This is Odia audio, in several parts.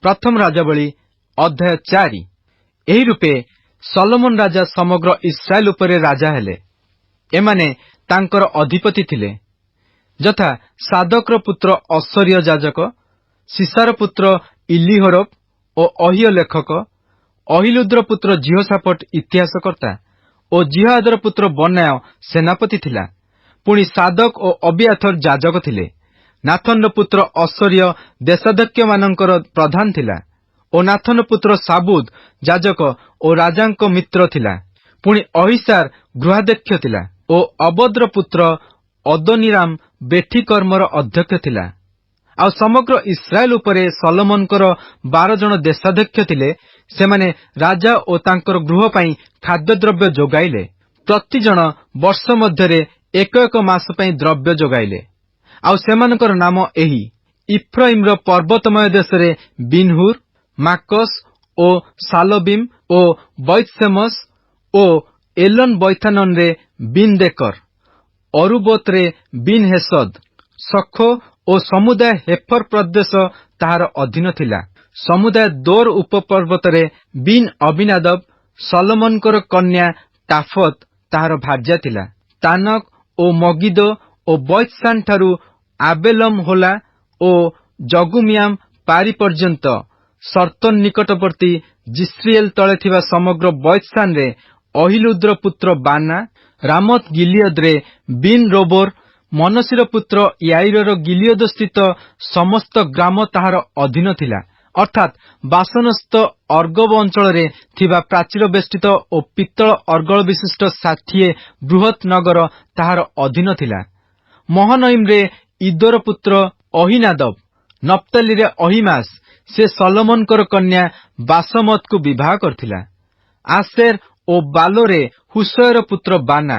प्रथम राजावली अध्याय 4। एही रूपे सलोमन राजा समग्र इस्राएल उपरे राजा हेले। एमाने तांकर अधिपति थिले, यथा सादकर पुत्र असर्य याजक, सीसार पुत्र इलीहोरब और अहिय लेखक, अहिलुद्र पुत्र जिहोशाफाट इतिहासकर्ता और जिहादर पुत्र बनाया सेनापति थिला। पुणी सादक और अबियाथर याजक थिले। नाथन पुत्र असर्य देशाध्यक्ष मानकर प्रधान थिला और नाथन पुत्र साबुद याजक और राजांक मित्र थिला। पुणी अहिसार गृहाध्यक्ष थिला और अबद्र पुत्र अदोनीराम बेठी कर्मर अध्यक्ष थिला। आ समग्र इस्राएल उपरे सलोमनकर 12 जन देशाध्यक्ष थिले। सेमाने राजा और तांकर गृह पई खाद्यद्रव्य जोगाइले। प्रति जन वर्ष मध्यरे एक मास पई द्रव्य जोगाइले। आउ सेमानकर नाम एही: इफ्राइमर पर्वतमय देशरे बिनहुर, माकस ओ सालबिम ओ बैतसेमस ओ एलन बैथानन रे बिनदेकर, अरुबोतरे बिन हेसद, सखो ओ समुदाय हेफर प्रदेश ताहार अधीन थिला। समुदाय दोर उपपर्वतरे बिन अबिनादब सलोमनकर कन्या टाफत ताहार भार्या थिला। तानक ओ मगिदो ओ बैतसान ठारू आबेलम होला ओ जगुमियाम पारी पर्यंत सर्तन निकटवर्ती जिस्रिएल तले थिबा समग्र बैतसान रे अहिलुद्र पुत्र बाना, रामत गिलियद रे बिन रोबोर, मनसीर पुत्र याइरर गिलियद स्थित समस्त ग्राम ताहार अधीन थिला। अर्थात बासनस्थ अर्गब अंचल रे थिबा प्राचीर बेष्टित ओ पित्तल अर्गल विशिष्ट 60 बृहत नगर ताहार अधीन थिला। महनईम रे इदोर पुत्र अहिनादब, नप्ताली रे अहिमास से सलोमनकर कन्या बासमत को विवाह करथिला। आसेर ओ बालोरे हुसैर पुत्र बाना,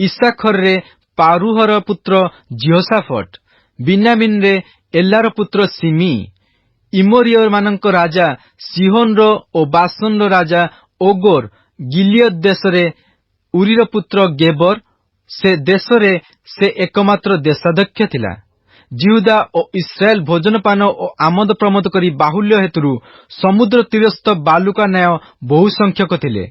इसाखर रे पारुहर पुत्र जिहोशाफाट, बिन्यामिन रे एल्लार पुत्र सिमी, इमोरियर मानक राजा सिहोन रो ओ बासन रो राजा ओगोर, गिलियद देशरे उरीर पुत्र गेबर, से देशरे से एकमात्र देशाध्यक्ष थिला। जिहुदा और इस्राएल भोजनपान और आमद प्रमोद करी बाहुल्य हेतुरु समुद्र तीरस्थ बालुका न्याय बहु संख्यक थिले।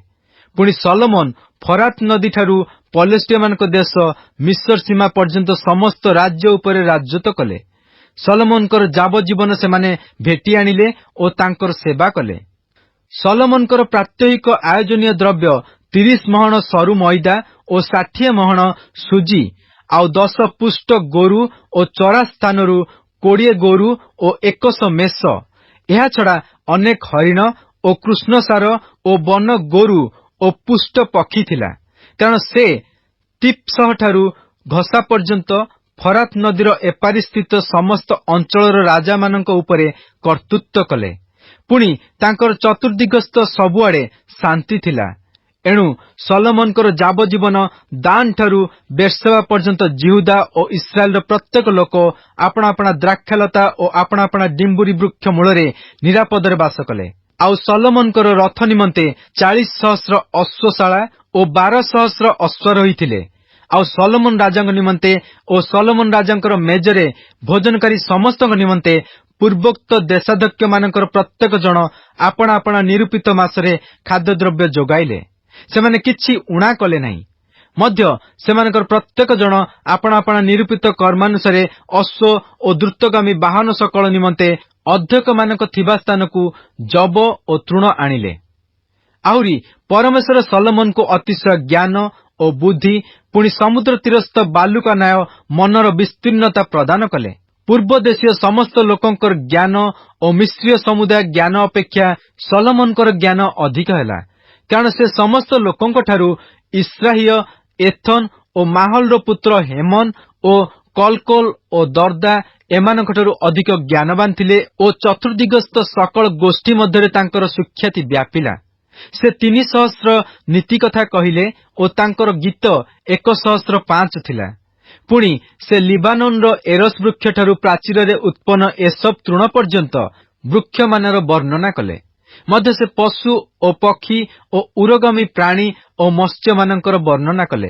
पुणी सलोमन फरात नदी ठारू पलेस्टिया मानक देश मिस्र सीमा पर्यंत समस्त राज्य उपरे राजत्व कले। सलोमनकर जाबजीवन से माने भेटी आनिले और तांकर सेवा कले। सलोमनकर प्रात्यहिक आयोजनीय द्रव्य 30 महण सरु मैदा और 60 महण सुजी आउ 10 पुष्ट गोरु और चरा स्थानरू 20 गोरु और 100 मेष। यह छड़ा अनेक हरिण और कृष्णसार और वन गोरु और पुष्ट पक्षी थिला। कारण से तिप्सह ठारू घसा पर्यंत फरात नदीर एपारी स्थित समस्त अंचलर राजा मानक उपरे कर्तृत्व कले। पुणी तांकर चतुर्दिगस्थ सबुआड़े शांति थिला। एणु सलोमनकर जाबजीवन दान ठारू बेर्सेबा पर्यंत जिहुदा और इस्राएल प्रत्येक लोक आपणा आपणा द्राक्षालता और आपणा आपणा डिम्बुरी वृक्ष मूलरे निरापदरे बास कले। आउ सलोमनकर रथ निमंते 40,000 अश्वशाला और 12,000 अश्वारोही थिले। आउ सलोमन राजांक निमंते और सलोमन राजांकर मेजरे भोजनकारी समस्त निमंते पूर्वोक्त देशाध्यक्ष मानकर प्रत्येक जन आपणा आपणा निरूपित मासरे खाद्यद्रव्य जोगाइले। सेमाने किछि उणा कले नाही। मध्य सेमानकर प्रत्येक जन आपणा आपणा निरूपित कर्मानुसारे अश्व और द्रुतगामी वाहन सकल निमंते अध्यक्ष मानक थिबा स्थान को जब और तृण आनिले। आहुरी परमेश्वर सलोमन को अतिशय ज्ञान और बुद्धि पुणी समुद्र तीरस्थ बालुका न्याय मनर विस्तीर्णता प्रदान कले। पूर्व देशीय समस्त लोकंकर ज्ञान और मिश्रीय समुदाय ज्ञान अपेक्षा सलोमनकर ज्ञान अधिक हैला। कारण से समस्त लोकंक ठारू इस्राहिय, एथन और माहल पुत्र हेमन और कलकोल और दर्दा एमानक ठारू अधिक ज्ञानवान थिले और चतुर्दिगस्थ सकल गोष्ठी मध्यरे तांकर सुख्याति व्यापिला। से 300 नीति कथा कहिले और तांकर गीत 105 थिला। पुणी से लिबानन रो एरस वृक्ष ठारू प्राचीर रे उत्पन्न एसब तृण पर्यंत वृक्ष मानर वर्णना कले। मध्य से पशु और पक्षी और उरगामी प्राणी और मत्स्य मानकर वर्णना कले।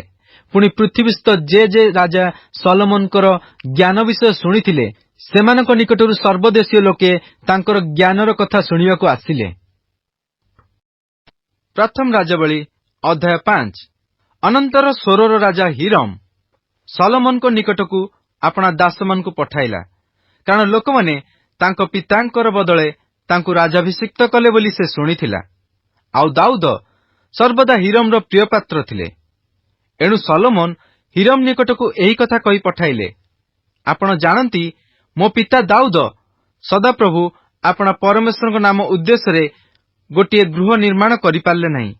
पुणी पृथ्वीस्थ जे राजा सलोमनकर ज्ञान विषय शुणिथिले ସେମାନଙ୍କ ନିକଟରୁ ସର୍ବଦେଶୀୟ ଲୋକେ ତାଙ୍କର ଜ୍ଞାନର କଥା ଶୁଣିବାକୁ ଆସିଲେ। ପ୍ରଥମ ରାଜାବଳୀ ଅଧ୍ୟାୟ 5। ଅନନ୍ତର ସୋରର ରାଜା ହିରମ ସଲୋମନଙ୍କ ନିକଟକୁ ଆପଣା ଦାସମାନଙ୍କୁ ପଠାଇଲା, କାରଣ ଲୋକମାନେ ତାଙ୍କ ପିତାଙ୍କର ବଦଳେ ତାଙ୍କୁ ରାଜାଭିଷିକ୍ତ କଲେ ବୋଲି ସେ ଶୁଣିଥିଲା। ଆଉ ଦାଉଦ ସର୍ବଦା ହିରମର ପ୍ରିୟ ପାତ୍ର ଥିଲେ। ଏଣୁ ସଲୋମନ ହିରମ ନିକଟକୁ ଏହି କଥା କହି ପଠାଇଲେ, ଆପଣ ଜାଣନ୍ତି ମୋ ପିତା ଦାଉଦ ସଦାପ୍ରଭୁ ଆପଣା ପରମେଶ୍ୱରଙ୍କ ନାମ ଉଦ୍ଦେଶ୍ୟରେ ଗୋଟିଏ ଗୃହ ନିର୍ମାଣ କରିପାରିଲେ ନାହିଁ,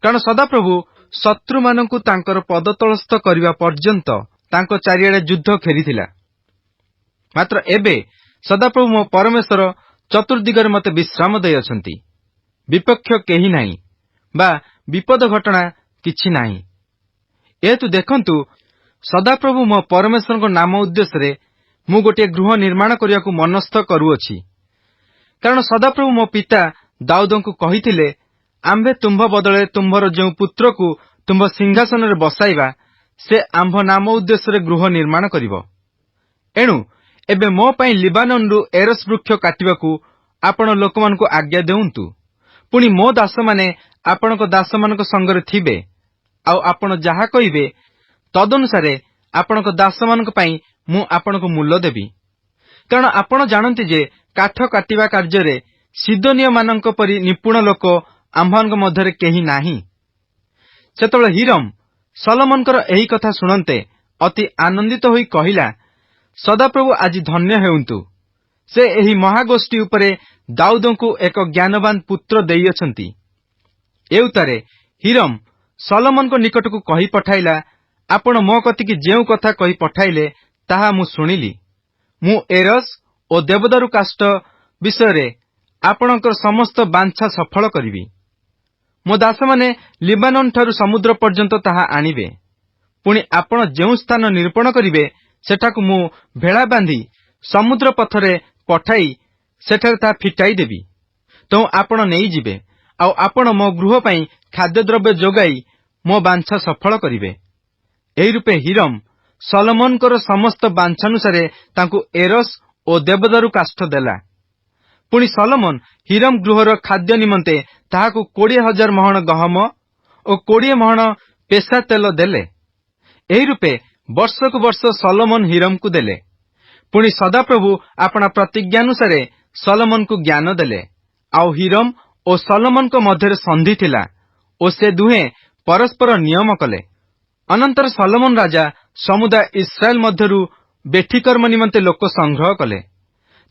କାରଣ ସଦାପ୍ରଭୁ ଶତ୍ରୁମାନଙ୍କୁ ତାଙ୍କର ପଦତଳସ୍ଥ କରିବା ପର୍ଯ୍ୟନ୍ତ ତାଙ୍କ ଚାରିଆଡେ ଯୁଦ୍ଧ ଘେରିଥିଲା। ମାତ୍ର ଏବେ ସଦାପ୍ରଭୁ ମୋ ପରମେଶ୍ୱର ଚତୁର୍ଦିଗରେ ମୋତେ ବିଶ୍ରାମ ଦେଇଅଛନ୍ତି। ବିପକ୍ଷ କେହି ନାହିଁ ବା ବିପଦ ଘଟଣା କିଛି ନାହିଁ। ଏହେତୁ ଦେଖନ୍ତୁ, ସଦାପ୍ରଭୁ ମୋ ପରମେଶ୍ୱରଙ୍କ ନାମ ଉଦ୍ଦେଶ୍ୟରେ ମୁଁ ଗୋଟିଏ ଗୃହ ନିର୍ମାଣ କରିବାକୁ ମନସ୍ଥ କରୁଅଛି। କାରଣ ସଦାପ୍ରଭୁ ମୋ ପିତା ଦାଉଦଙ୍କୁ କହିଥିଲେ, ଆମ୍ଭେ ତୁମ୍ଭ ବଦଳରେ ତୁମ୍ଭର ଯେଉଁ ପୁତ୍ରକୁ ତୁମ୍ଭ ସିଂହାସନରେ ବସାଇବା, ସେ ଆମ୍ଭ ନାମ ଉଦ୍ଦେଶ୍ୟରେ ଗୃହ ନିର୍ମାଣ କରିବ। ଏଣୁ ଏବେ ମୋ ପାଇଁ ଲିବାନନରୁ ଏରସ ବୃକ୍ଷ କାଟିବାକୁ ଆପଣ ଲୋକମାନଙ୍କୁ ଆଜ୍ଞା ଦେଉନ୍ତୁ। ପୁଣି ମୋ ଦାସମାନେ ଆପଣଙ୍କ ଦାସମାନଙ୍କ ସଙ୍ଗରେ ଥିବେ। ଆଉ ଆପଣ ଯାହା କହିବେ ତଦନୁସାରେ ଆପଣଙ୍କ ଦାସମାନଙ୍କ ପାଇଁ ମୁଁ ଆପଣଙ୍କୁ ମୂଲ୍ୟ ଦେବି। କାରଣ ଆପଣ ଜାଣନ୍ତି ଯେ କାଠ କାଟିବା କାର୍ଯ୍ୟରେ ସିଦୋନୀୟମାନଙ୍କ ପରି ନିପୁଣ ଲୋକ ଆମ୍ଭମାନଙ୍କ ମଧ୍ୟରେ କେହି ନାହିଁ। ସେତେବେଳେ ହିରମ ସଲୋମନଙ୍କର ଏହି କଥା ଶୁଣନ୍ତେ ଅତି ଆନନ୍ଦିତ ହୋଇ କହିଲା, ସଦାପ୍ରଭୁ ଆଜି ଧନ୍ୟ ହେଉନ୍ତୁ, ସେ ଏହି ମହାଗୋଷ୍ଠୀ ଉପରେ ଦାଉଦଙ୍କୁ ଏକ ଜ୍ଞାନବାନ ପୁତ୍ର ଦେଇଅଛନ୍ତି। ଏଉତାରେ ହିରମ ସଲୋମନଙ୍କ ନିକଟକୁ କହି ପଠାଇଲା, ଆପଣ ମୋ କତିକି ଯେଉଁ କଥା କହି ପଠାଇଲେ ତାହା ମୁଁ ଶୁଣିଲି। ମୁଁ ଏରସ ଓ ଦେବଦାରୁ କାଷ୍ଠ ବିଷୟରେ ଆପଣଙ୍କର ସମସ୍ତ ବାଞ୍ଛା ସଫଳ କରିବି। ମୋ ଦାସମାନେ ଲିବାନନ ଠାରୁ ସମୁଦ୍ର ପର୍ଯ୍ୟନ୍ତ ତାହା ଆଣିବେ। ପୁଣି ଆପଣ ଯେଉଁ ସ୍ଥାନ ନିରୂପଣ କରିବେ ସେଠାକୁ ମୁଁ ଭେଳା ବାନ୍ଧି ସମୁଦ୍ର ପଥରେ ପଠାଇ ସେଠାରେ ତାହା ଫିଟାଇ ଦେବି। ତେଣୁ ଆପଣ ନେଇଯିବେ, ଆଉ ଆପଣ ମୋ ଗୃହ ପାଇଁ ଖାଦ୍ୟଦ୍ରବ୍ୟ ଯୋଗାଇ ମୋ ବାଞ୍ଛା ସଫଳ କରିବେ। ଏହି ରୂପେ ହିରମ ସଲୋମନଙ୍କର ସମସ୍ତ ବାଞ୍ଛାନୁସାରେ ତାଙ୍କୁ ଏରସ ଓ ଦେବଦାରୁ କାଷ୍ଠ ଦେଲା। ପୁଣି ସଲୋମନ ହିରମ ଗୃହର ଖାଦ୍ୟ ନିମନ୍ତେ ତାହାକୁ 20,000 ମହଣ ଗହମ ଓ 20 ମହଣ ପେସା ତେଲ ଦେଲେ। ଏହି ରୂପେ ବର୍ଷକୁ ବର୍ଷ ସଲୋମନ ହିରମକୁ ଦେଲେ। ପୁଣି ସଦାପ୍ରଭୁ ଆପଣା ପ୍ରତିଜ୍ଞାନୁସାରେ ସଲୋମନକୁ ଜ୍ଞାନ ଦେଲେ। ଆଉ ହିରମ ଓ ସଲୋମନଙ୍କ ମଧ୍ୟରେ ସନ୍ଧି ଥିଲା ଓ ସେ ଦୁହେଁ ପରସ୍ପର ନିୟମ କଲେ। ଅନନ୍ତର ସଲୋମନ ରାଜା ସମୁଦାୟ ଇସ୍ରାଏଲ ମଧ୍ୟରୁ ବେଠିକର୍ମ ନିମନ୍ତେ ଲୋକ ସଂଗ୍ରହ କଲେ।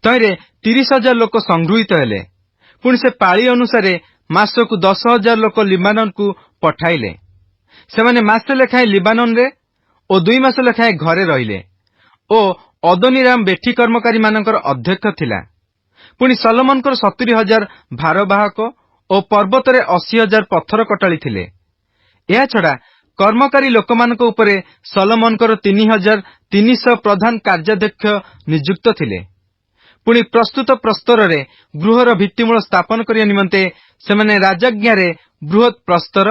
ତହିଁରେ 30,000 ଲୋକ ସଂଗୃହୀତ ହେଲେ। ପୁଣି ସେ ପାଳି ଅନୁସାରେ ମାସକୁ 10,000 ଲୋକ ଲିବାନନକୁ ପଠାଇଲେ। ସେମାନେ ମାସେ ଲେଖାଏଁ ଲିବାନନରେ ଓ 2 ମାସ ଲେଖାଏଁ ଘରେ ରହିଲେ। ଓ ଅଦୋନିରାମ ବେଠି କର୍ମକାରୀମାନଙ୍କର ଅଧ୍ୟକ୍ଷ ଥିଲା। ପୁଣି ସଲୋମନଙ୍କର 70,000 ଭାରବାହକ ଓ ପର୍ବତରେ 80,000 ପଥର କଟାଳି ଥିଲେ। ଏହାଛଡ଼ା କର୍ମକାରୀ ଲୋକମାନଙ୍କ ଉପରେ ସଲୋମନଙ୍କର 3,300 ପ୍ରଧାନ କାର୍ଯ୍ୟାଧ୍ୟକ୍ଷ ନିଯୁକ୍ତ ଥିଲେ। ପୁଣି ପ୍ରସ୍ତୁତ ପ୍ରସ୍ତରରେ ଗୃହର ଭିତ୍ତିମୂଳ ସ୍ଥାପନ କରିବା ନିମନ୍ତେ ସେମାନେ ରାଜାଜ୍ଞାରେ ବୃହତ୍ ପ୍ରସ୍ତର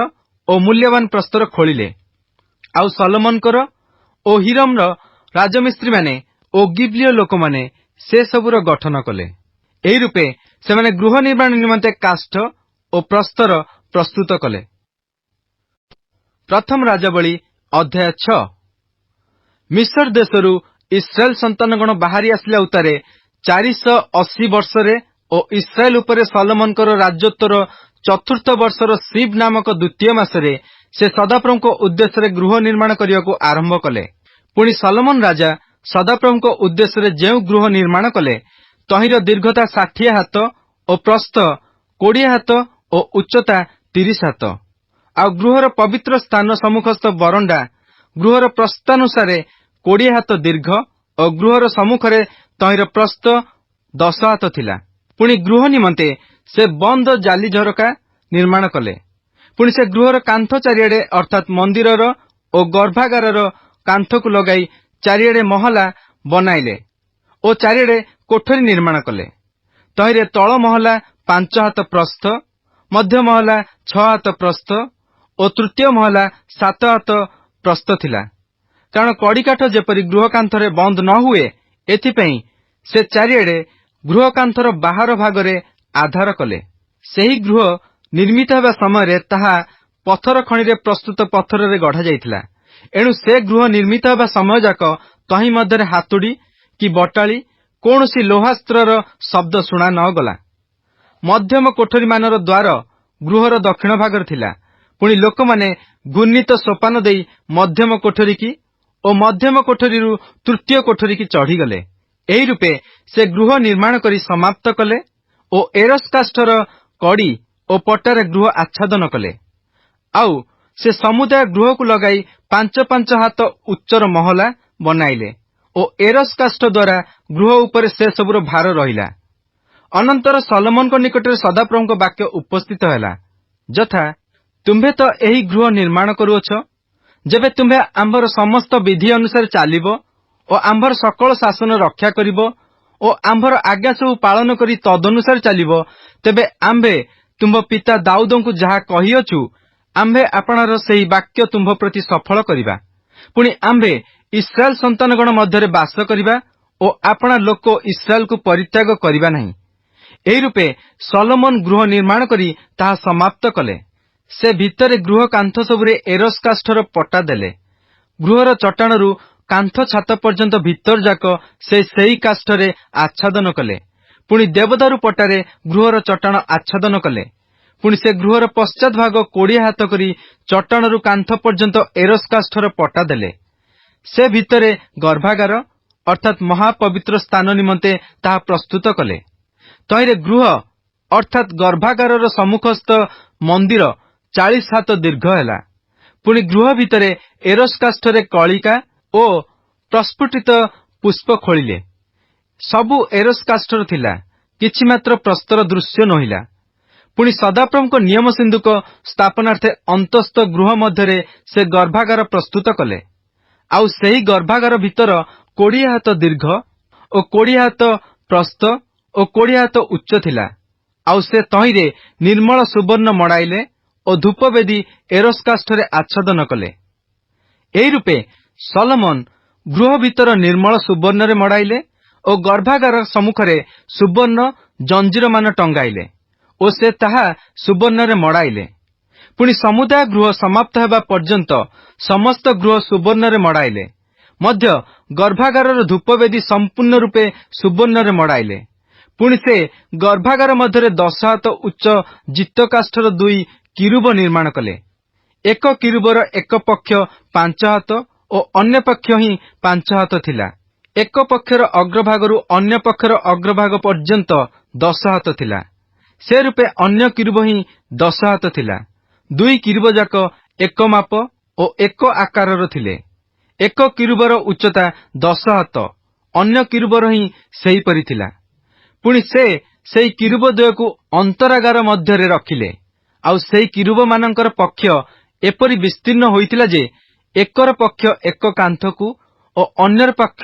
ଓ ମୂଲ୍ୟବାନ ପ୍ରସ୍ତର ଖୋଳିଲେ। ଆଉ ସଲୋମନଙ୍କର ଓ ହିରମର ରାଜମିସ୍ତ୍ରୀମାନେ ଓ ଗିବ୍ଲିୟ ଲୋକମାନେ ସେ ସବୁର ଗଠନ କଲେ। ଏହି ରୂପେ ସେମାନେ ଗୃହ ନିର୍ମାଣ ନିମନ୍ତେ କାଷ୍ଠ ଓ ପ୍ରସ୍ତର ପ୍ରସ୍ତୁତ କଲେ। ପ୍ରଥମ ରାଜାବଳୀ ଅଧ୍ୟାୟ 6। ମିସ୍ର ଦେଶରୁ ଇସ୍ରାଏଲ ସନ୍ତାନଗଣ ବାହାରି ଆସିଲା ଉତ୍ତାରେ 480 ବର୍ଷରେ ଓ ଇସ୍ରାଏଲ ଉପରେ ସଲୋମନଙ୍କର ରାଜତ୍ୱର 4ଥ ବର୍ଷର ସିବ୍ ନାମକ 2ୟ ମାସରେ ସେ ସଦାପ୍ରଭୁଙ୍କ ଉଦ୍ଦେଶ୍ୟରେ ଗୃହ ନିର୍ମାଣ କରିବାକୁ ଆରମ୍ଭ କଲେ। ପୁଣି ସଲୋମନ ରାଜା ସଦାପ୍ରଭୁଙ୍କ ଉଦ୍ଦେଶ୍ୟରେ ଯେଉଁ ଗୃହ ନିର୍ମାଣ କଲେ, ତହିଁର ଦୀର୍ଘତା 60 ହାତ ଓ ପ୍ରସ୍ଥ 20 ହାତ ଓ ଉଚ୍ଚତା 30 ହାତ। ଆଉ ଗୃହର ପବିତ୍ର ସ୍ଥାନ ସମ୍ମୁଖସ୍ଥ ବରଣ୍ଡା ଗୃହର ପ୍ରସ୍ଥାନୁସାରେ 20 ହାତ ଦୀର୍ଘ ଓ ଗୃହର ସମ୍ମୁଖରେ ତହିଁର ପ୍ରସ୍ଥ 10 ହାତ ଥିଲା। ପୁଣି ଗୃହ ନିମନ୍ତେ ସେ ବନ୍ଦ ଜାଲି ଝରକା ନିର୍ମାଣ କଲେ। ପୁଣି ସେ ଗୃହର କାନ୍ଥ ଚାରିଆଡେ ଅର୍ଥାତ୍ ମନ୍ଦିରର ଓ ଗର୍ଭାଗାରର କାନ୍ଥକୁ ଲଗାଇ ଚାରିଆଡେ ମହଲା ବନାଇଲେ ଓ ଚାରିଆଡେ କୋଠରୀ ନିର୍ମାଣ କଲେ। ତହିଁରେ ତଳ ମହଲା 5 ହାତ ପ୍ରସ୍ଥ, ମଧ୍ୟ ମହଲା 6 ହାତ ପ୍ରସ୍ଥ ଓ ତୃତୀୟ ମହଲା 7 ହାତ ପ୍ରସ୍ଥ ଥିଲା। କାରଣ କଡ଼ିକାଠ ଯେପରି ଗୃହ କାନ୍ଥରେ ବନ୍ଦ ନ ହୁଏ, ଏଥିପାଇଁ ସେ ଚାରିଆଡେ ଗୃହ କାନ୍ଥର ବାହାର ଭାଗରେ ଆଧାର କଲେ। ସେହି ଗୃହ ନିର୍ମିତ ହେବା ସମୟରେ ତାହା ପଥର ଖଣିରେ ପ୍ରସ୍ତୁତ ପଥରରେ ଗଢ଼ା ଯାଇଥିଲା। ଏଣୁ ସେ ଗୃହ ନିର୍ମିତ ହେବା ସମୟ ଯାକ ତହିଁ ମଧ୍ୟରେ ହାତୁଡ଼ି କି ବଟାଳି କୌଣସି ଲୌହାସ୍ତ୍ରର ଶବ୍ଦ ଶୁଣା ନ ଗଲା। ମଧ୍ୟମ କୋଠରୀମାନର ଦ୍ୱାର ଗୃହର ଦକ୍ଷିଣ ଭାଗରେ ଥିଲା। ପୁଣି ଲୋକମାନେ ଘୂର୍ଣ୍ଣିତ ସୋପାନ ଦେଇ ମଧ୍ୟମ କୋଠରୀକି ଓ ମଧ୍ୟମ କୋଠରୀରୁ ତୃତୀୟ କୋଠରୀକି ଚଢ଼ିଗଲେ। ଏହି ରୂପେ ସେ ଗୃହ ନିର୍ମାଣ କରି ସମାପ୍ତ କଲେ ଓ ଏରସ୍ କାଷ୍ଠର କଡ଼ି ଓ ପଟାରେ ଗୃହ ଆଚ୍ଛାଦନ କଲେ। ଆଉ ସେ ସମୁଦାୟ ଗୃହକୁ ଲଗାଇ 5 ହାତ ଉଚ୍ଚର ମହଲା ବନାଇଲେ ଓ ଏରସ୍ କାଷ୍ଠ ଦ୍ୱାରା ଗୃହ ଉପରେ ସେ ସବୁର ଭାର ରହିଲା। ଅନନ୍ତର ସଲୋମନଙ୍କ ନିକଟରେ ସଦାପ୍ରଭୁଙ୍କ ବାକ୍ୟ ଉପସ୍ଥିତ ହେଲା, ଯଥା, ତୁମ୍ଭେ ତ ଏହି ଗୃହ ନିର୍ମାଣ କରୁଅଛ। ଯେବେ ତୁମ୍ଭେ ଆମ୍ଭର ସମସ୍ତ ବିଧି ଅନୁସାରେ ଚାଲିବ ଓ ଆମ୍ଭର ସକଳ ଶାସନ ରକ୍ଷା କରିବ ଓ ଆମ୍ଭର ଆଜ୍ଞା ସବୁ ପାଳନ କରି ତଦନୁସାରେ ଚାଲିବ, ତେବେ ଆମ୍ଭେ ତୁମ୍ଭ ପିତା ଦାଉଦଙ୍କୁ ଯାହା କହିଅଛୁ, ଆମ୍ଭେ ଆପଣାର ସେହି ବାକ୍ୟ ତୁମ୍ଭ ପ୍ରତି ସଫଳ କରିବା। ପୁଣି ଆମ୍ଭେ ଇସ୍ରାଏଲ ସନ୍ତାନଗଣ ମଧ୍ୟରେ ବାସ କରିବା ଓ ଆପଣା ଲୋକ ଇସ୍ରାଏଲକୁ ପରିତ୍ୟାଗ କରିବା ନାହିଁ। ଏହି ରୂପେ ସଲୋମନ ଗୃହ ନିର୍ମାଣ କରି ତାହା ସମାପ୍ତ କଲେ। ସେ ଭିତରେ ଗୃହ କାନ୍ଥ ସବୁରେ ଏରସ୍ କାଷ୍ଠର ପଟା ଦେଲେ। ଗୃହର ଚଟାଣରୁ କାନ୍ଥ ଛାତ ପର୍ଯ୍ୟନ୍ତ ଭିତର ଯାକ ସେ ସେହି କାଷ୍ଠରେ ଆଚ୍ଛାଦନ କଲେ। ପୁଣି ଦେବଦାରୁ ପଟାରେ ଗୃହର ଚଟାଣ ଆଚ୍ଛାଦନ କଲେ। ପୁଣି ସେ ଗୃହର ପଶ୍ଚାତ ଭାଗ 20 ହାତ କରି ଚଟାଣରୁ କାନ୍ଥ ପର୍ଯ୍ୟନ୍ତ ଏରସ୍ କାଷ୍ଠର ପଟା ଦେଲେ। ସେ ଭିତରେ ଗର୍ଭାଗାର ଅର୍ଥାତ୍ ମହାପବିତ୍ର ସ୍ଥାନ ନିମନ୍ତେ ତାହା ପ୍ରସ୍ତୁତ କଲେ। ତହିଁରେ ଗୃହ ଅର୍ଥାତ୍ ଗର୍ଭାଗାରର ସମ୍ମୁଖସ୍ଥ ମନ୍ଦିର 40 ହାତ ଦୀର୍ଘ ହେଲା। ପୁଣି ଗୃହ ଭିତରେ ଏରସ୍ କାଷ୍ଠରେ କଳିକା ଓ ପ୍ରସ୍ଫୁଟିତ ପୁଷ୍ପ ଖୋଳିଲେ। ସବୁ ଏରସ୍ କାଷ୍ଠର ଥିଲା, କିଛି ମାତ୍ର ପ୍ରସ୍ତର ଦୃଶ୍ୟ ନୋହିଲା। ପୁଣି ସଦାପ୍ରଭୁଙ୍କ ନିୟମ ସିନ୍ଦୁକ ସ୍ଥାପନାର୍ଥେ ଅନ୍ତସ୍ଥ ଗୃହ ମଧ୍ୟରେ ସେ ଗର୍ଭାଗାର ପ୍ରସ୍ତୁତ କଲେ। ଆଉ ସେହି ଗର୍ଭାଗାର ଭିତର 20 ହାତ ଦୀର୍ଘ ଓ 20 ହାତ ପ୍ରସ୍ଥ ଓ 20 ହାତ ଉଚ୍ଚ ଥିଲା। ଆଉ ସେ ତହିଁରେ ନିର୍ମଳ ସୁବର୍ଣ୍ଣ ମଡ଼ାଇଲେ ଓ ଧୂପବେଦୀ ଏରସ୍ କାଷ୍ଠରେ ଆଚ୍ଛାଦନ କଲେ। ଏହି ରୂପେ ସଲୋମନ ଗୃହ ଭିତର ନିର୍ମଳ ସୁବର୍ଣ୍ଣରେ ମଡ଼ାଇଲେ ଓ ଗର୍ଭାଗାର ସମ୍ମୁଖରେ ସୁବର୍ଣ୍ଣ ଜଞ୍ଜିରମାନ ଟଙ୍ଗାଇଲେ ଓ ସେ ତାହା ସୁବର୍ଣ୍ଣରେ ମଡ଼ାଇଲେ। ପୁଣି ସମୁଦାୟ ଗୃହ ସମାପ୍ତ ହେବା ପର୍ଯ୍ୟନ୍ତ ସମସ୍ତ ଗୃହ ସୁବର୍ଣ୍ଣରେ ମଡ଼ାଇଲେ। ମଧ୍ୟ ଗର୍ଭାଗାରର ଧୂପବେଦୀ ସମ୍ପୂର୍ଣ୍ଣ ରୂପେ ସୁବର୍ଣ୍ଣରେ ମଡ଼ାଇଲେ। ପୁଣି ସେ ଗର୍ଭାଗାର ମଧ୍ୟରେ 10 ହାତ ଉଚ୍ଚ ଜିତକାଷ୍ଠର 2 କିରୁବ ନିର୍ମାଣ କଲେ। ଏକ କିରୁବର ଏକ ପକ୍ଷ 5 ହାତ ଓ ଅନ୍ୟ ପକ୍ଷ ହିଁ 5 ହାତ ଥିଲା। ଏକ ପକ୍ଷର ଅଗ୍ରଭାଗରୁ ଅନ୍ୟ ପକ୍ଷର ଅଗ୍ରଭାଗ ପର୍ଯ୍ୟନ୍ତ 10 ହାତ ଥିଲା। ସେ ରୂପେ ଅନ୍ୟ କିରୁବ ହିଁ 10 ହାତ ଥିଲା। 2 କିରୁବ ଯାକ ଏକ ମାପ ଓ ଏକ ଆକାରର ଥିଲେ। ଏକ କିରୁବର ଉଚ୍ଚତା 10 ହାତ, ଅନ୍ୟ କିରୁବର ହିଁ ସେହିପରି ଥିଲା। ପୁଣି ସେ ସେହି କିରୁବ ଦ୍ୱୟକୁ ଅନ୍ତରାଗାର ମଧ୍ୟରେ ରଖିଲେ। ଆଉ ସେହି କିରୁବମାନଙ୍କର ପକ୍ଷ ଏପରି ବିସ୍ତୀର୍ଣ୍ଣ ହୋଇଥିଲା ଯେ ଏକର ପକ୍ଷ ଏକ କାନ୍ଥକୁ ଓ ଅନ୍ୟର ପକ୍ଷ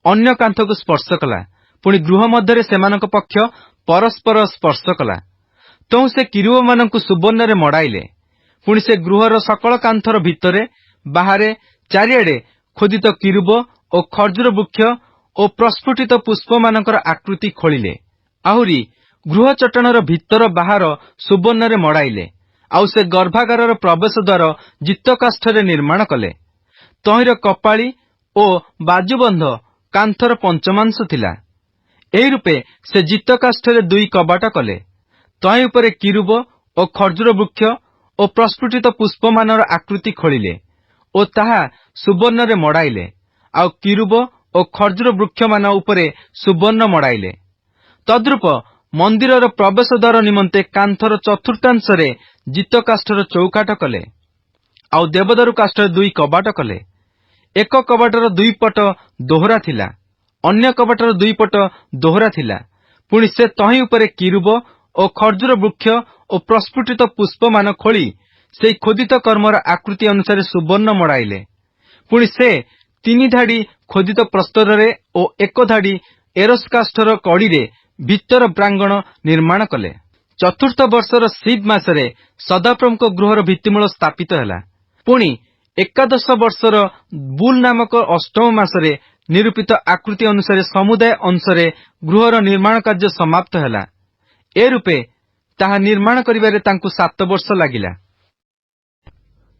ଅନ୍ୟ କାନ୍ଥକୁ ସ୍ପର୍ଶ କଲା। ପୁଣି ଗୃହ ମଧ୍ୟରେ ସେମାନଙ୍କ ପକ୍ଷ ପରସ୍ପର ସ୍ପର୍ଶ କଲା। ତେଣୁ ସେ କିରୁବମାନଙ୍କୁ ସୁବର୍ଣ୍ଣରେ ମଡ଼ାଇଲେ। ପୁଣି ସେ ଗୃହର ସକଳ କାନ୍ଥର ଭିତରେ ବାହାରେ ଚାରିଆଡ଼େ ଖୋଦିତ କିରୁବ ଓ ଖର୍ଜୁର ବୃକ୍ଷ ଓ ପ୍ରସ୍ଫୁଟିତ ପୁଷ୍ପମାନଙ୍କର ଆକୃତି ଖୋଳିଲେ। ଆହୁରି ଗୃହ ଚଟାଣର ଭିତର ବାହାର ସୁବର୍ଣ୍ଣରେ ମଡ଼ାଇଲେ। ଆଉ ସେ ଗର୍ଭାଗାରର ପ୍ରବେଶ ଦ୍ୱାର ଜିତକାଷ୍ଠରେ ନିର୍ମାଣ କଲେ। ତହିଁର କପାଳି ଓ ବାଜୁବନ୍ଧ କାନ୍ଥର ପଞ୍ଚମାଂଶ ଥିଲା। ଏହି ରୂପେ ସେ ଜିତକାଷ୍ଠରେ 2 କବାଟ କଲେ। ତହିଁ ଉପରେ କିରୁବ ଓ ଖର୍ଜୁର ବୃକ୍ଷ ଓ ପ୍ରସ୍ଫୁଟିତ ପୁଷ୍ପମାନର ଆକୃତି ଖୋଳିଲେ ଓ ତାହା ସୁବର୍ଣ୍ଣରେ ମଡ଼ାଇଲେ। ଆଉ କିରୁବ ଓ ଖର୍ଜୁର ବୃକ୍ଷମାନ ଉପରେ ସୁବର୍ଣ୍ଣ ମଡ଼ାଇଲେ। ତଦ୍ରୂପ ମନ୍ଦିରର ପ୍ରବେଶ ଦ୍ୱାର ନିମନ୍ତେ କାନ୍ଥର ଚତୁର୍ଥାଂଶରେ ଜିତକାଷ୍ଠର ଚୌକାଠ କଲେ। ଆଉ ଦେବଦାରୁ କାଷ୍ଠରେ 2 କବାଟ କଲେ। ଏକ କବାଟର 2 ପଟ ଦୋହରା ଥିଲା, ଅନ୍ୟ କବାଟର 2 ପଟ ଦୋହରା ଥିଲା। ପୁଣି ସେ ତହିଁ ଉପରେ କିରୁବ ଓ ଖର୍ଜୁର ବୃକ୍ଷ ଓ ପ୍ରସ୍ଫୁଟିତ ପୁଷ୍ପମାନ ଖୋଳି ସେହି ଖୋଦିତ କର୍ମର ଆକୃତି ଅନୁସାରେ ସୁବର୍ଣ୍ଣ ମଡ଼ାଇଲେ। ପୁଣି ସେ 3 ଧାଡ଼ି ଖୋଦିତ ପ୍ରସ୍ତରରେ ଓ 1 ଧାଡ଼ି ଏରସ୍ କାଷ୍ଠର କଡ଼ିରେ ଭିତର ପ୍ରାଙ୍ଗଣ ନିର୍ମାଣ କଲେ। ଚତୁର୍ଥ ବର୍ଷର ସିବ୍ ମାସରେ ସଦାପ୍ରଭୁଙ୍କ ଗୃହର ଭିତ୍ତିମୂଳ ସ୍ଥାପିତ ହେଲା। ପୁଣି 11 ବର୍ଷର ବୁଲ୍ ନାମକ ଅଷ୍ଟମ ମାସରେ ନିରୂପିତ ଆକୃତି ଅନୁସାରେ ସମୁଦାୟ ଅଂଶରେ ଗୃହର ନିର୍ମାଣ କାର୍ଯ୍ୟ ସମାପ୍ତ ହେଲା। ଏ ରୂପେ ତାହା ନିର୍ମାଣ କରିବାରେ ତାଙ୍କୁ 7 ବର୍ଷ ଲାଗିଲା।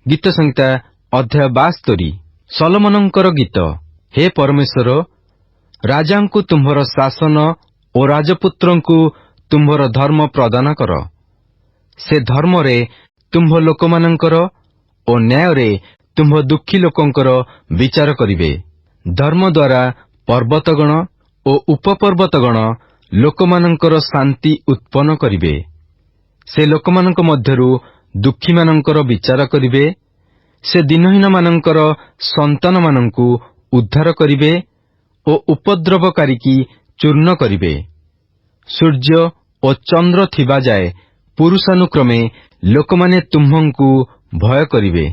ଗୀତ ସଂହିତା ଅଧ୍ୟାୟ 72। ସଲୋମନଙ୍କର ଗୀତ। ହେ ପରମେଶ୍ୱର, ରାଜାଙ୍କୁ ତୁମ୍ଭର ଶାସନ ଓ ରାଜପୁତ୍ରଙ୍କୁ ତୁମ୍ଭର ଧର୍ମ ପ୍ରଦାନ କର। ସେ ଧର୍ମରେ ତୁମ୍ଭ ଲୋକମାନଙ୍କର ଓ ନ୍ୟାୟରେ ତୁମ୍ଭ ଦୁଃଖୀ ଲୋକଙ୍କର ବିଚାର କରିବେ। ଧର୍ମ ଦ୍ୱାରା ପର୍ବତଗଣ ଓ ଉପପର୍ବତଗଣ ଲୋକମାନଙ୍କର ଶାନ୍ତି ଉତ୍ପନ୍ନ କରିବେ। ସେ ଲୋକମାନଙ୍କ ମଧ୍ୟରୁ ଦୁଃଖୀମାନଙ୍କର ବିଚାର କରିବେ। ସେ ଦିନହୀନମାନଙ୍କର ସନ୍ତାନମାନଙ୍କୁ ଉଦ୍ଧାର କରିବେ ଓ ଉପଦ୍ରବକାରୀକି ଚୂର୍ଣ୍ଣ କରିବେ। ସୂର୍ଯ୍ୟ ଓ ଚନ୍ଦ୍ର ଥିବା ଯାଏ ପୁରୁଷାନୁକ୍ରମେ ଲୋକମାନେ ତୁମ୍ଭଙ୍କୁ ଭୟ କରିବେ।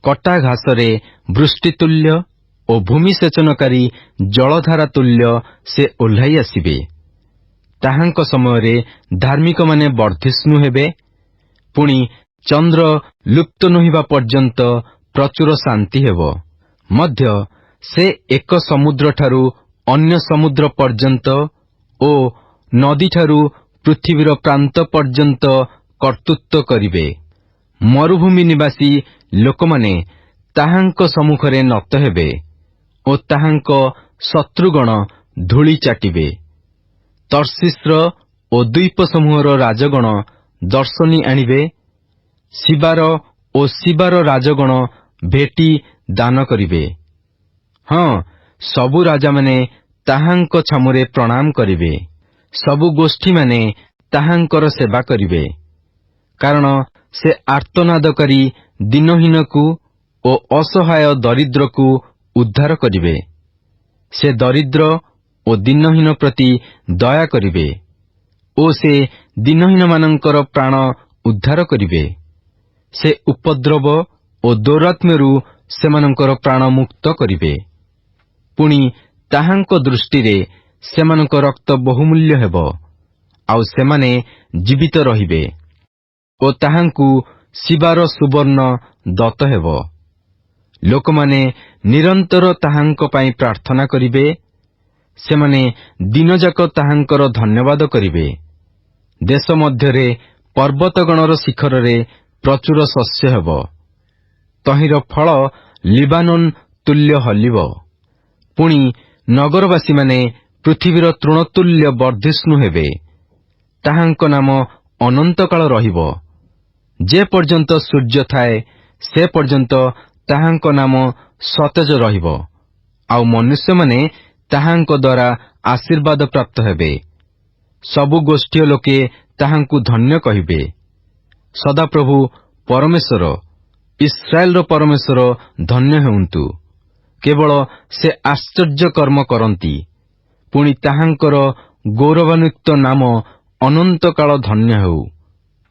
କଟା ଘାସରେ ବୃଷ୍ଟିତୁଲ୍ୟ ଓ ଭୂମିସେଚନକାରୀ ଜଳଧାରା ତୁଲ୍ୟ ସେ ଓହ୍ଲାଇ ଆସିବେ। ତାହାଙ୍କ ସମୟରେ ଧାର୍ମିକମାନେ ବର୍ଦ୍ଧିଷ୍ଣୁ ହେବେ। ପୁଣି ଚନ୍ଦ୍ର ଲୁପ୍ତ ନୋହିବା ପର୍ଯ୍ୟନ୍ତ ପ୍ରଚୁର ଶାନ୍ତି ହେବ। ମଧ୍ୟ ସେ ଏକ ସମୁଦ୍ରଠାରୁ ଅନ୍ୟ ସମୁଦ୍ର ପର୍ଯ୍ୟନ୍ତ ଓ ନଦୀଠାରୁ ପୃଥିବୀର ପ୍ରାନ୍ତ ପର୍ଯ୍ୟନ୍ତ କର୍ତ୍ତୃତ୍ୱ କରିବେ। ମରୁଭୂମି ନିବାସୀ ଲୋକମାନେ ତାହାଙ୍କ ସମ୍ମୁଖରେ ନତ ହେବେ ଓ ତାହାଙ୍କ ଶତ୍ରୁଗଣ ଧୂଳି ଚାଟିବେ। ତର୍ଷିସ୍ର ଓ ଦ୍ୱୀପ ସମୂହର ରାଜଗଣ ଦର୍ଶନୀ ଆଣିବେ। ଶିବାର ଓ ଶିବାର ରାଜଗଣ ଭେଟି ଦାନ କରିବେ। ହଁ, ସବୁ ରାଜାମାନେ ତାହାଙ୍କ ଛାମୁରେ ପ୍ରଣାମ କରିବେ। ସବୁ ଗୋଷ୍ଠୀମାନେ ତାହାଙ୍କର ସେବା କରିବେ। କାରଣ ସେ ଆର୍ତ୍ତନାଦକାରୀ ଦିନହୀନକୁ ଓ ଅସହାୟ ଦରିଦ୍ରକୁ ଉଦ୍ଧାର କରିବେ। ସେ ଦରିଦ୍ର ଓ ଦିନହୀନ ପ୍ରତି ଦୟା କରିବେ ଓ ସେ ଦିନହୀନମାନଙ୍କର ପ୍ରାଣ ଉଦ୍ଧାର କରିବେ। ସେ ଉପଦ୍ରବ ଓ ଦୌରାତ୍ମ୍ୟରୁ ସେମାନଙ୍କର ପ୍ରାଣ ମୁକ୍ତ କରିବେ। ପୁଣି ତାହାଙ୍କ ଦୃଷ୍ଟିରେ ସେମାନଙ୍କ ରକ୍ତ ବହୁମୂଲ୍ୟ ହେବ, ଆଉ ସେମାନେ ଜୀବିତ ରହିବେ ଓ ତାହାଙ୍କୁ ଶିବାର ସୁବର୍ଣ୍ଣ ଦତ୍ତ ହେବ। ଲୋକମାନେ ନିରନ୍ତର ତାହାଙ୍କ ପାଇଁ ପ୍ରାର୍ଥନା କରିବେ। ସେମାନେ ଦିନଯାକ ତାହାଙ୍କର ଧନ୍ୟବାଦ କରିବେ। ଦେଶ ମଧ୍ୟରେ ପର୍ବତଗଣର ଶିଖରରେ ପ୍ରଚୁର ଶସ୍ୟ ହେବ। ତହିଁର ଫଳ ଲିବାନୋନ ତୁଲ୍ୟ ହଲିବ। ପୁଣି ନଗରବାସୀମାନେ ପୃଥିବୀର ତୃଣତୁଲ୍ୟ ବର୍ଦ୍ଧିଷ୍ଣୁ ହେବେ। ତାହାଙ୍କ ନାମ ଅନନ୍ତକାଳ ରହିବ। ଯେ ପର୍ଯ୍ୟନ୍ତ ସୂର୍ଯ୍ୟ ଥାଏ ସେ ପର୍ଯ୍ୟନ୍ତ ତାହାଙ୍କ ନାମ ସତେଜ ରହିବ, ଆଉ ମନୁଷ୍ୟମାନେ ତାହାଙ୍କ ଦ୍ୱାରା ଆଶୀର୍ବାଦ ପ୍ରାପ୍ତ ହେବେ। ସବୁ ଗୋଷ୍ଠୀୟ ଲୋକେ ତାହାଙ୍କୁ ଧନ୍ୟ କହିବେ। ସଦାପ୍ରଭୁ ପରମେଶ୍ୱର, ଇସ୍ରାଏଲର ପରମେଶ୍ୱର ଧନ୍ୟ ହେଉନ୍ତୁ। କେବଳ ସେ ଆଶ୍ଚର୍ଯ୍ୟ କର୍ମ କରନ୍ତି। ପୁଣି ତାହାଙ୍କର ଗୌରବାନ୍ୱିତ ନାମ ଅନନ୍ତକାଳ ଧନ୍ୟ ହେଉ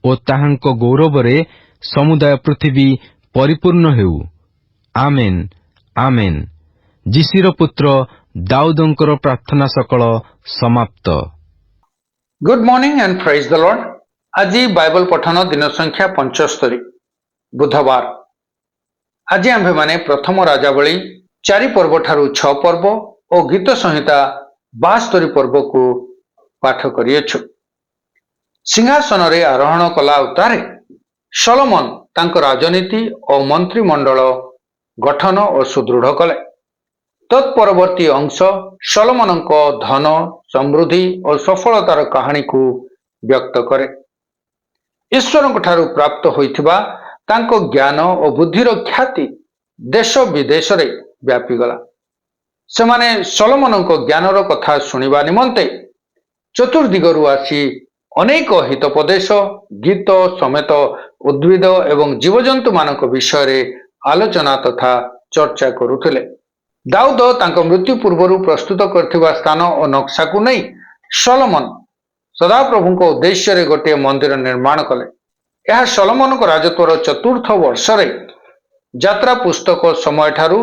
ଓ ତାହାଙ୍କ ଗୌରବରେ ସମୁଦାୟ ପୃଥିବୀ ପରିପୂର୍ଣ୍ଣ ହେଉ। ଆମେନ୍, ଆମେନ୍। ଯିଶିର ପୁତ୍ର ଦାଉଦଙ୍କର ପ୍ରାର୍ଥନା ସକଳ ସମାପ୍ତ। ଗୁଡ୍ ମର୍ଣ୍ଣିଂ ଆଣ୍ଡ ପ୍ରେଜ୍ ଦ ଲର୍ଡ। ଆଜି ବାଇବଲ ପଠନ ଦିନ ସଂଖ୍ୟା 75, ବୁଧବାର। ଆଜି ଆମ୍ଭେମାନେ ପ୍ରଥମ ରାଜାବଳୀ 4 ପର୍ବ ଠାରୁ 6 ପର୍ବ ଓ ଗୀତ ସଂହିତା 72 ପର୍ବକୁ ପାଠ କରିଅଛୁ। ସିଂହାସନରେ ଆରୋହଣ କଲା ଉତ୍ତାରେ ସଲୋମନ ତାଙ୍କ ରାଜନୀତି ଓ ମନ୍ତ୍ରିମଣ୍ଡଳ ଗଠନ ଓ ସୁଦୃଢ଼ କଲେ। ତତ୍ପରବର୍ତ୍ତୀ ଅଂଶ ସଲୋମନଙ୍କ ଧନ, ସମୃଦ୍ଧି ଓ ସଫଳତାର କାହାଣୀକୁ ବ୍ୟକ୍ତ କରେ। ଈଶ୍ୱରଙ୍କ ଠାରୁ ପ୍ରାପ୍ତ ହୋଇଥିବା ତାଙ୍କ ଜ୍ଞାନ ଓ ବୁଦ୍ଧିର ଖ୍ୟାତି ଦେଶ ବିଦେଶରେ ବ୍ୟାପିଗଲା। ସେମାନେ ସଲୋମନଙ୍କ ଜ୍ଞାନର କଥା ଶୁଣିବା ନିମନ୍ତେ ଚତୁର୍ଦିଗରୁ ଆସି ଅନେକ ହିତୋପଦେଶ, ଗୀତ ସମେତ ଉଦ୍ଭିଦ ଏବଂ ଜୀବଜନ୍ତୁମାନଙ୍କ ବିଷୟରେ ଆଲୋଚନା ତଥା ଚର୍ଚ୍ଚା କରୁଥିଲେ। ଦାଉଦ ତାଙ୍କ ମୃତ୍ୟୁ ପୂର୍ବରୁ ପ୍ରସ୍ତୁତ କରିଥିବା ସ୍ଥାନ ଓ ନକ୍ସାକୁ ନେଇ ସଲୋମନ ସଦାପ୍ରଭୁଙ୍କ ଉଦ୍ଦେଶ୍ୟରେ ଗୋଟିଏ ମନ୍ଦିର ନିର୍ମାଣ କଲେ। ଏହା ସଲୋମନଙ୍କ ରାଜତ୍ୱର 4ଥ ବର୍ଷରେ ଯାତ୍ରା ପୁସ୍ତକ ସମୟଠାରୁ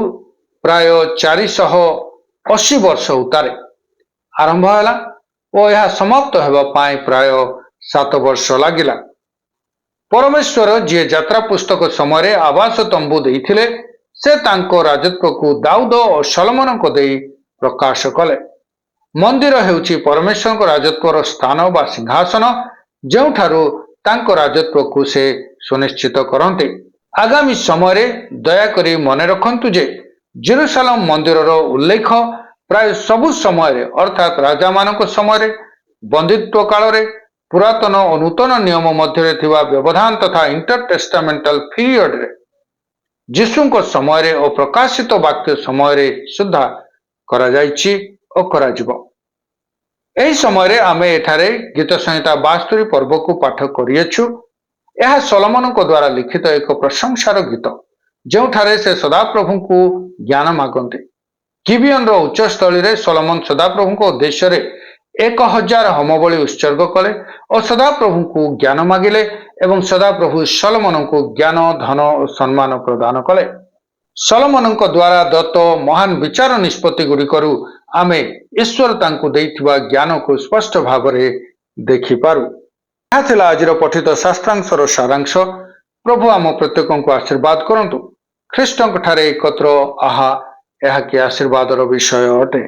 ପ୍ରାୟ 480 ବର୍ଷ ଉତ୍ତାରେ ଆରମ୍ଭ ହେଲା ଓ ଏହା ସମାପ୍ତ ହେବା ପାଇଁ ପ୍ରାୟ 7 ବର୍ଷ ଲାଗିଲା। ପରମେଶ୍ୱର ଯିଏ ଯାତ୍ରା ପୁସ୍ତକ ସମୟରେ ଆବାସ ତମ୍ବୁ ଦେଇଥିଲେ, ସେ ତାଙ୍କ ରାଜତ୍ୱକୁ ଦାଉଦ ଓ ସଲୋମନଙ୍କ ଦେଇ ପ୍ରକାଶ କଲେ। ମନ୍ଦିର ହେଉଛି ପରମେଶ୍ୱରଙ୍କ ରାଜତ୍ୱର ସ୍ଥାନ ବା ସିଂହାସନ, ଯେଉଁଠାରୁ ତାଙ୍କ ରାଜତ୍ୱକୁ ସେ ସୁନିଶ୍ଚିତ କରନ୍ତି। ଆଗାମୀ ସମୟରେ ଦୟାକରି ମନେ ରଖନ୍ତୁ ଯେ ଜେରୁସାଲେମ ମନ୍ଦିରର ଉଲ୍ଲେଖ ପ୍ରାୟ ସବୁ ସମୟରେ ଅର୍ଥାତ୍ ରାଜାମାନଙ୍କ ସମୟରେ, ବନ୍ଦିତ୍ୱ କାଳରେ, ପୁରାତନ ଓ ନୂତନ ନିୟମ ମଧ୍ୟରେ ଥିବା ବ୍ୟବଧାନ ତଥା ଇଣ୍ଟରଟେଷ୍ଟାମେଣ୍ଟାଲ ପିରିୟଡରେ, ଯୀଶୁଙ୍କ ସମୟରେ ଓ ପ୍ରକାଶିତ ବାକ୍ୟ ସମୟରେ ସୁଦ୍ଧା କରାଯାଇଛି ଓ କରାଯିବ। ଏହି ସମୟରେ ଆମେ ଏଠାରେ ଗୀତ ସଂହିତା 72 ପର୍ବକୁ ପାଠ କରିଅଛୁ। ଏହା ସଲୋମନଙ୍କ ଦ୍ୱାରା ଲିଖିତ ଏକ ପ୍ରଶଂସାର ଗୀତ, ଯେଉଁଠାରେ ସେ ସଦାପ୍ରଭୁଙ୍କୁ ଜ୍ଞାନ ମାଗନ୍ତି। ଗିବିଅନର ଉଚ୍ଚସ୍ଥଳୀରେ ସଲୋମନ ସଦାପ୍ରଭୁଙ୍କ ଉଦ୍ଦେଶ୍ୟରେ 1000 ହୋମବଳି ଉତ୍ସର୍ଗ କଲେ ଓ ସଦାପ୍ରଭୁଙ୍କୁ ଜ୍ଞାନ ମାଗିଲେ ଏବଂ ସଦାପ୍ରଭୁ ସଲୋମନଙ୍କୁ ଜ୍ଞାନ, ଧନ ଓ ସମ୍ମାନ ପ୍ରଦାନ କଲେ। ସଲୋମନଙ୍କ ଦ୍ୱାରା ଦତ୍ତ ମହାନ ବିଚାର ନିଷ୍ପତ୍ତି ଗୁଡ଼ିକରୁ ଆମେ ଈଶ୍ୱର ତାଙ୍କୁ ଦେଇଥିବା ଜ୍ଞାନକୁ ସ୍ପଷ୍ଟ ଭାବରେ ଦେଖିପାରୁ। ଏହା ଥିଲା ଆଜିର ପଠିତ ଶାସ୍ତ୍ରାଂଶର ସାରାଂଶ। ପ୍ରଭୁ ଆମ ପ୍ରତ୍ୟେକଙ୍କୁ ଆଶୀର୍ବାଦ କରନ୍ତୁ। ଖ୍ରୀଷ୍ଟଙ୍କ ଠାରେ ଏକତ୍ର ଏହା କି ଆଶୀର୍ବାଦର ବିଷୟ ଅଟେ।